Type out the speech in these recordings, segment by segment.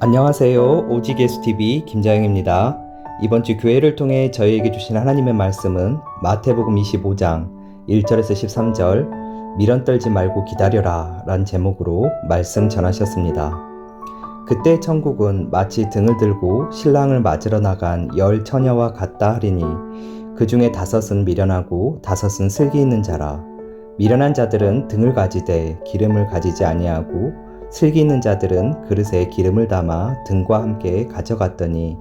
안녕하세요. 오지게스TV 김자영입니다. 이번 주 교회를 통해 저희에게 주신 하나님의 말씀은 마태복음 25장 1절에서 13절 미련 떨지 말고 기다려라 라는 제목으로 말씀 전하셨습니다. 그때 천국은 마치 등을 들고 신랑을 맞으러 나간 10 처녀와 같다 하리니 그 중에 5은 미련하고 5은 슬기 있는 자라. 미련한 자들은 등을 가지되 기름을 가지지 아니하고 슬기 있는 자들은 그릇에 기름을 담아 등과 함께 가져갔더니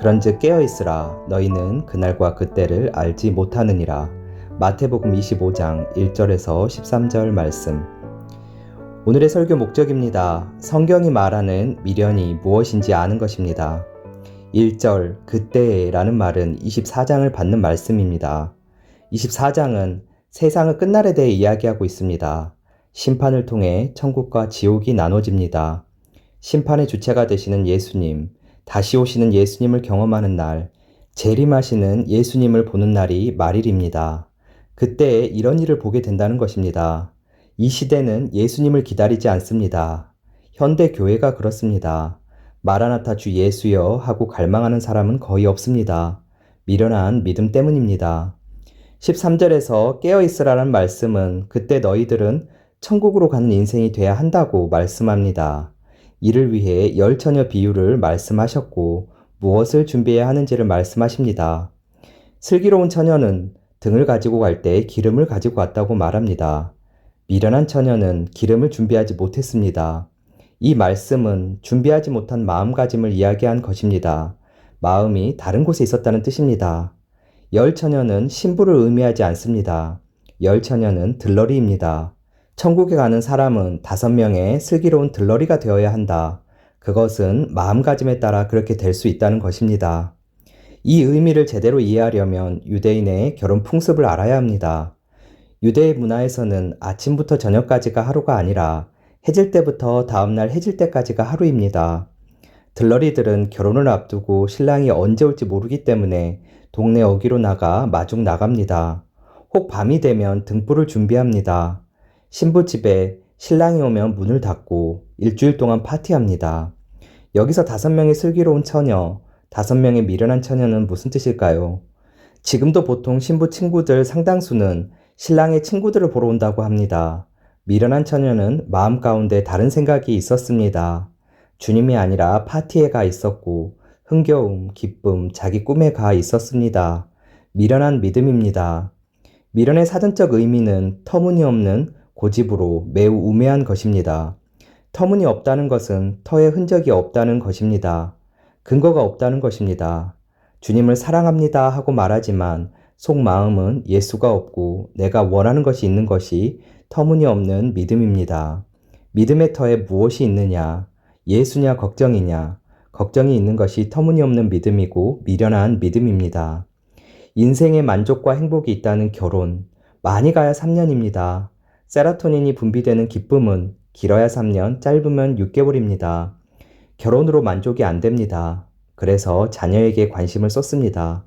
그런즉 깨어있으라 너희는 그날과 그때를 알지 못하느니라. 마태복음 25장 1절에서 13절 말씀. 오늘의 설교 목적입니다. 성경이 말하는 미련이 무엇인지 아는 것입니다. 1절 그때라는 말은 24장을 받는 말씀입니다. 24장은 세상의 끝날에 대해 이야기하고 있습니다. 심판을 통해 천국과 지옥이 나눠집니다. 심판의 주체가 되시는 예수님, 다시 오시는 예수님을 경험하는 날, 재림하시는 예수님을 보는 날이 말일입니다. 그때 이런 일을 보게 된다는 것입니다. 이 시대는 예수님을 기다리지 않습니다. 현대 교회가 그렇습니다. 마라나타 주 예수여 하고 갈망하는 사람은 거의 없습니다. 미련한 믿음 때문입니다. 13절에서 깨어있으라는 말씀은 그때 너희들은 천국으로 가는 인생이 돼야 한다고 말씀합니다. 이를 위해 10 처녀 비유를 말씀하셨고 무엇을 준비해야 하는지를 말씀하십니다. 슬기로운 처녀는 등을 가지고 갈 때 기름을 가지고 왔다고 말합니다. 미련한 처녀는 기름을 준비하지 못했습니다. 이 말씀은 준비하지 못한 마음가짐을 이야기한 것입니다. 마음이 다른 곳에 있었다는 뜻입니다. 10 처녀는 신부를 의미하지 않습니다. 10 처녀는 들러리입니다. 천국에 가는 사람은 5명의 슬기로운 들러리가 되어야 한다. 그것은 마음가짐에 따라 그렇게 될 수 있다는 것입니다. 이 의미를 제대로 이해하려면 유대인의 결혼 풍습을 알아야 합니다. 유대의 문화에서는 아침부터 저녁까지가 하루가 아니라 해질 때부터 다음날 해질 때까지가 하루입니다. 들러리들은 결혼을 앞두고 신랑이 언제 올지 모르기 때문에 동네 어귀로 나가 마중 나갑니다. 혹 밤이 되면 등불을 준비합니다. 신부 집에 신랑이 오면 문을 닫고 일주일 동안 파티합니다. 여기서 5명의 슬기로운 처녀, 5명의 미련한 처녀는 무슨 뜻일까요? 지금도 보통 신부 친구들 상당수는 신랑의 친구들을 보러 온다고 합니다. 미련한 처녀는 마음 가운데 다른 생각이 있었습니다. 주님이 아니라 파티에 가 있었고 흥겨움, 기쁨, 자기 꿈에 가 있었습니다. 미련한 믿음입니다. 미련의 사전적 의미는 터무니없는 고집으로 매우 우매한 것입니다. 터무니없다는 것은 터에 흔적이 없다는 것입니다. 근거가 없다는 것입니다. 주님을 사랑합니다 하고 말하지만 속마음은 예수가 없고 내가 원하는 것이 있는 것이 터무니없는 믿음입니다. 믿음의 터에 무엇이 있느냐? 예수냐 걱정이냐? 걱정이 있는 것이 터무니없는 믿음이고 미련한 믿음입니다. 인생의 만족과 행복이 있다는 결혼, 많이 가야 3년입니다. 세로토닌이 분비되는 기쁨은 길어야 3년, 짧으면 6개월입니다. 결혼으로 만족이 안 됩니다. 그래서 자녀에게 관심을 쏟습니다.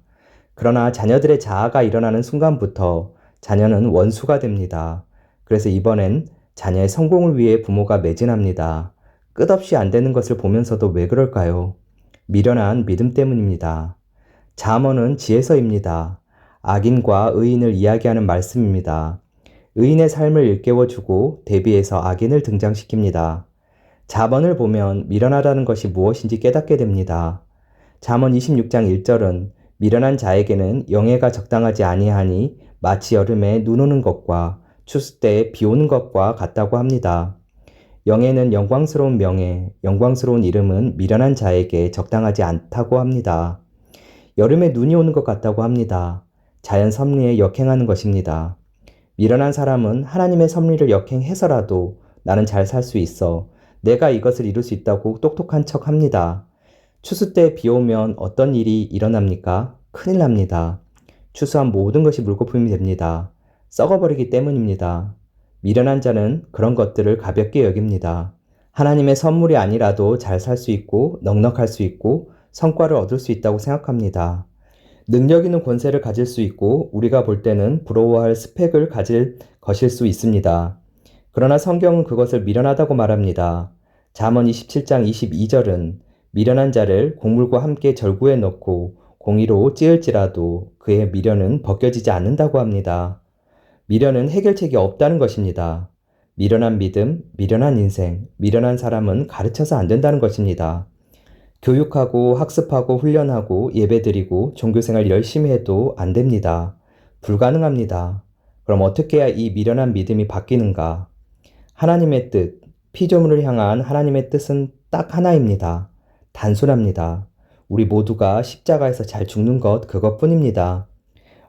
그러나 자녀들의 자아가 일어나는 순간부터 자녀는 원수가 됩니다. 그래서 이번엔 자녀의 성공을 위해 부모가 매진합니다. 끝없이 안 되는 것을 보면서도 왜 그럴까요? 미련한 믿음 때문입니다. 잠언은 지혜서입니다. 악인과 의인을 이야기하는 말씀입니다. 의인의 삶을 일깨워주고 대비해서 악인을 등장시킵니다. 잠언을 보면 미련하다는 것이 무엇인지 깨닫게 됩니다. 잠언 26장 1절은 미련한 자에게는 영예가 적당하지 아니하니 마치 여름에 눈 오는 것과 추수 때에 비 오는 것과 같다고 합니다. 영예는 영광스러운 명예, 영광스러운 이름은 미련한 자에게 적당하지 않다고 합니다. 여름에 눈이 오는 것 같다고 합니다. 자연 섭리에 역행하는 것입니다. 미련한 사람은 하나님의 섭리를 역행해서라도 나는 잘 살 수 있어. 내가 이것을 이룰 수 있다고 똑똑한 척 합니다. 추수 때 비 오면 어떤 일이 일어납니까? 큰일 납니다. 추수한 모든 것이 물거품이 됩니다. 썩어버리기 때문입니다. 미련한 자는 그런 것들을 가볍게 여깁니다. 하나님의 선물이 아니라도 잘 살 수 있고 넉넉할 수 있고 성과를 얻을 수 있다고 생각합니다. 능력 있는 권세를 가질 수 있고 우리가 볼 때는 부러워할 스펙을 가질 것일 수 있습니다. 그러나 성경은 그것을 미련하다고 말합니다. 잠언 27장 22절은 미련한 자를 곡물과 함께 절구에 넣고 공의로 찌을지라도 그의 미련은 벗겨지지 않는다고 합니다. 미련은 해결책이 없다는 것입니다. 미련한 믿음, 미련한 인생, 미련한 사람은 가르쳐서 안 된다는 것입니다. 교육하고 학습하고 훈련하고 예배드리고 종교생활 열심히 해도 안 됩니다. 불가능합니다. 그럼 어떻게 해야 이 미련한 믿음이 바뀌는가? 하나님의 뜻, 피조물을 향한 하나님의 뜻은 딱 하나입니다. 단순합니다. 우리 모두가 십자가에서 잘 죽는 것 그것뿐입니다.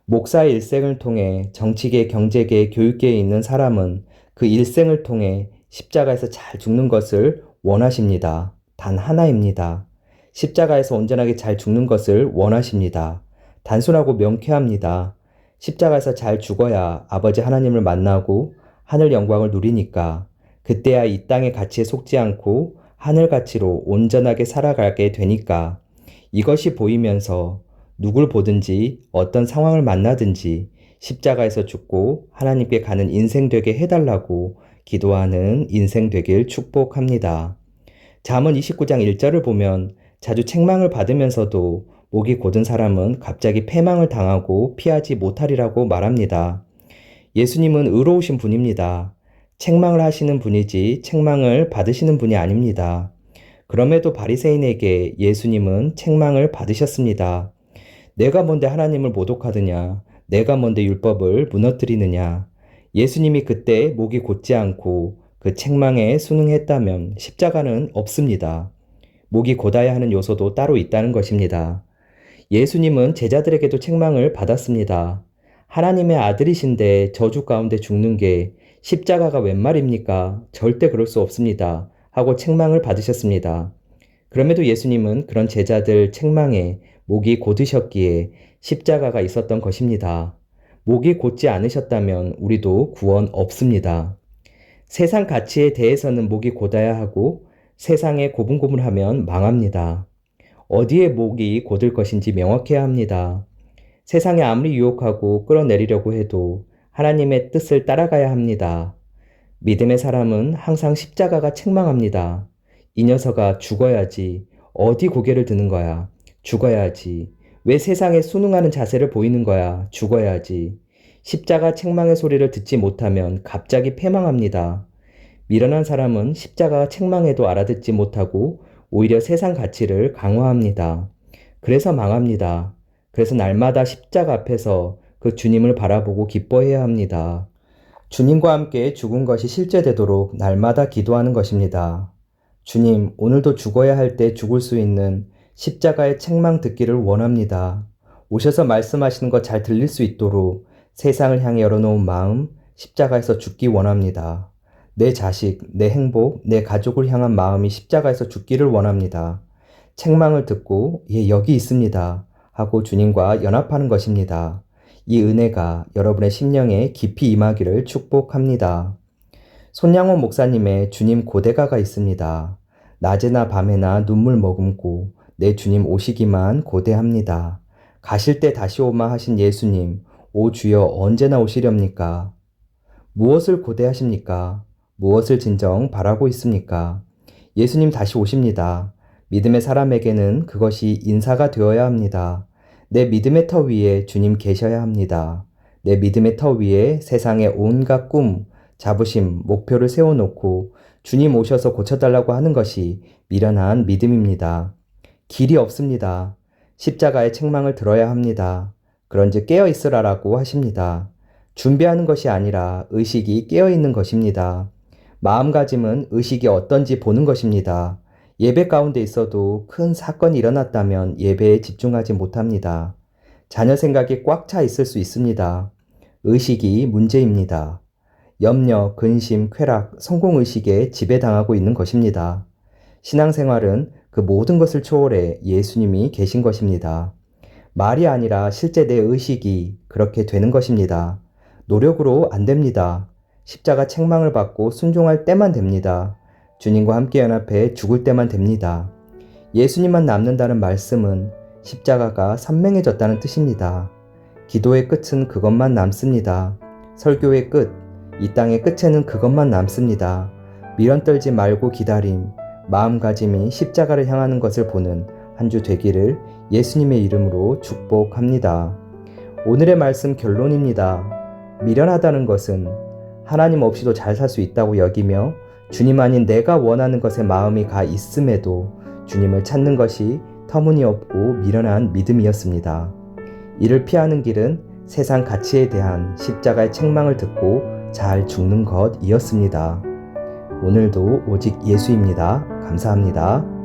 목사의 일생을 통해 정치계, 경제계, 교육계에 있는 사람은 그 일생을 통해 십자가에서 잘 죽는 것을 원하십니다. 단 하나입니다. 십자가에서 온전하게 잘 죽는 것을 원하십니다. 단순하고 명쾌합니다. 십자가에서 잘 죽어야 아버지 하나님을 만나고 하늘 영광을 누리니까 그때야 이 땅의 가치에 속지 않고 하늘 가치로 온전하게 살아가게 되니까 이것이 보이면서 누굴 보든지 어떤 상황을 만나든지 십자가에서 죽고 하나님께 가는 인생 되게 해달라고 기도하는 인생 되길 축복합니다. 잠언 29장 1절을 보면 자주 책망을 받으면서도 목이 곧은 사람은 갑자기 패망을 당하고 피하지 못하리라고 말합니다. 예수님은 의로우신 분입니다. 책망을 하시는 분이지 책망을 받으시는 분이 아닙니다. 그럼에도 바리새인에게 예수님은 책망을 받으셨습니다. 내가 뭔데 하나님을 모독하느냐? 내가 뭔데 율법을 무너뜨리느냐? 예수님이 그때 목이 곧지 않고 그 책망에 순응했다면 십자가는 없습니다. 목이 곧아야 하는 요소도 따로 있다는 것입니다. 예수님은 제자들에게도 책망을 받았습니다. 하나님의 아들이신데 저주 가운데 죽는 게 십자가가 웬 말입니까? 절대 그럴 수 없습니다. 하고 책망을 받으셨습니다. 그럼에도 예수님은 그런 제자들 책망에 목이 곧으셨기에 십자가가 있었던 것입니다. 목이 곧지 않으셨다면 우리도 구원 없습니다. 세상 가치에 대해서는 목이 곧아야 하고 세상에 고분고분하면 망합니다. 어디에 목이 곧을 것인지 명확해야 합니다. 세상에 아무리 유혹하고 끌어내리려고 해도 하나님의 뜻을 따라가야 합니다. 믿음의 사람은 항상 십자가가 책망합니다. 이 녀석아 죽어야지. 어디 고개를 드는 거야. 죽어야지. 왜 세상에 순응하는 자세를 보이는 거야. 죽어야지. 십자가 책망의 소리를 듣지 못하면 갑자기 패망합니다. 미련한 사람은 십자가 책망에도 알아듣지 못하고 오히려 세상 가치를 강화합니다. 그래서 망합니다. 그래서 날마다 십자가 앞에서 그 주님을 바라보고 기뻐해야 합니다. 주님과 함께 죽은 것이 실제되도록 날마다 기도하는 것입니다. 주님, 오늘도 죽어야 할 때 죽을 수 있는 십자가의 책망 듣기를 원합니다. 오셔서 말씀하시는 것 잘 들릴 수 있도록 세상을 향해 열어놓은 마음, 십자가에서 죽기 원합니다. 내 자식, 내 행복, 내 가족을 향한 마음이 십자가에서 죽기를 원합니다. 책망을 듣고 여기 있습니다 하고 주님과 연합하는 것입니다. 이 은혜가 여러분의 심령에 깊이 임하기를 축복합니다. 손양호 목사님의 주님 고대가가 있습니다. 낮에나 밤에나 눈물 머금고 내 주님 오시기만 고대합니다. 가실 때 다시 오마 하신 예수님, 오 주여 언제나 오시렵니까? 무엇을 고대하십니까? 무엇을 진정 바라고 있습니까? 예수님 다시 오십니다. 믿음의 사람에게는 그것이 인사가 되어야 합니다. 내 믿음의 터 위에 주님 계셔야 합니다. 내 믿음의 터 위에 세상의 온갖 꿈, 자부심, 목표를 세워놓고 주님 오셔서 고쳐달라고 하는 것이 미련한 믿음입니다. 길이 없습니다. 십자가의 책망을 들어야 합니다. 그런즉 깨어있으라라고 하십니다. 준비하는 것이 아니라 의식이 깨어있는 것입니다. 마음가짐은 의식이 어떤지 보는 것입니다. 예배 가운데 있어도 큰 사건이 일어났다면 예배에 집중하지 못합니다. 자녀 생각이 꽉 차 있을 수 있습니다. 의식이 문제입니다. 염려, 근심, 쾌락, 성공의식에 지배당하고 있는 것입니다. 신앙생활은 그 모든 것을 초월해 예수님이 계신 것입니다. 말이 아니라 실제 내 의식이 그렇게 되는 것입니다. 노력으로 안 됩니다. 십자가 책망을 받고 순종할 때만 됩니다. 주님과 함께 연합해 죽을 때만 됩니다. 예수님만 남는다는 말씀은 십자가가 선명해졌다는 뜻입니다. 기도의 끝은 그것만 남습니다. 설교의 끝, 이 땅의 끝에는 그것만 남습니다. 미련 떨지 말고 기다림, 마음가짐이 십자가를 향하는 것을 보는 한 주 되기를 예수님의 이름으로 축복합니다. 오늘의 말씀 결론입니다. 미련하다는 것은 하나님 없이도 잘 살 수 있다고 여기며 주님 아닌 내가 원하는 것에 마음이 가 있음에도 주님을 찾는 것이 터무니없고 미련한 믿음이었습니다. 이를 피하는 길은 세상 가치에 대한 십자가의 책망을 듣고 잘 죽는 것이었습니다. 오늘도 오직 예수입니다. 감사합니다.